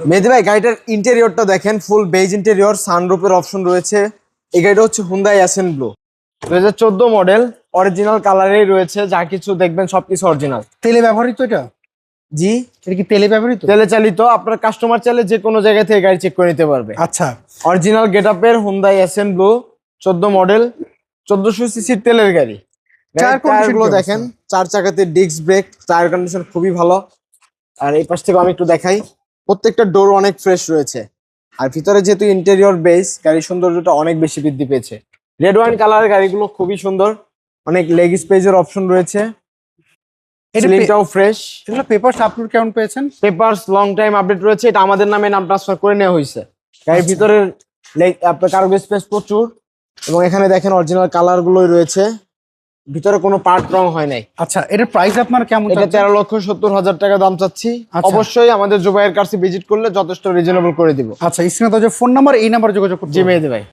মেহেদি ভাই গাড়িটার ইন্টেরিয়রটা দেখেন, ফুল বেজ ইন্টেরিয়র, সানরুফের অপশন রয়েছে। এই গাড়িটা হচ্ছে Hyundai Accent blue 2014 model, original কালারেই রয়েছে, যা কিছু দেখবেন সবকিছু অরিজিনাল। তেলে ব্যবহৃত এটা? জি, এটা কি তেলে ব্যবহৃত? তেলে চালিত। আপনার কাস্টমার চাইলে যে কোনো জায়গা থেকে গাড়ি চেক করে নিতে পারবে। আচ্ছা, অরিজিনাল গেটআপের হুন্ডাই অ্যাসেন্ট ব্লু 14 মডেল, 1400 সিসির তেলের গাড়ি। টায়ার টায়ারগুলো কন্ডিশন দেখেন, 4 চাকাতে ডিস্ক ব্রেক, টায়ার কন্ডিশন খুবই ভালো। আর এই পাশ থেকে আমি একটু দেখাই, প্রত্যেকটা ডোর অনেক ফ্রেশ রয়েছে। আর ভিতরে যেহেতু ইন্টেরিয়র বেস, গাড়ির সৌন্দর্যটা অনেক বেশি বৃদ্ধি পেয়েছে। রেড ওয়াইন কালারের গাড়িগুলো খুবই সুন্দর, অনেক লেগ স্পেসের অপশন রয়েছে। সিলিংটাও ফ্রেশ। এগুলো পেপারস আপলোড কেমন পেয়েছেন? পেপারস লং টাইম আপডেট রয়েছে, এটা আমাদের নামে নাম ট্রান্সফার করে নেওয়া হয়েছে। গাড়ির ভিতরে আপনার কার্গো স্পেস প্রচুর, এবং এখানে দেখেন অরিজিনাল কালার গুলোই রয়েছে, ভিতরে কোনো পার্ট রং হয় নাই। আচ্ছা, এটার প্রাইস আপনার কেমন? এটা 13,70,000 টাকা দাম চাচ্ছি। আচ্ছা। অবশ্যই আমাদের জুবাইয়ের কাছে ভিজিট করলে যথেষ্ট রিজনেবল করে দিব। আচ্ছা, স্ক্রিনে তো যে ফোন নাম্বার, এই নাম্বারে যোগাযোগ করতে জি মেহেদি ভাই।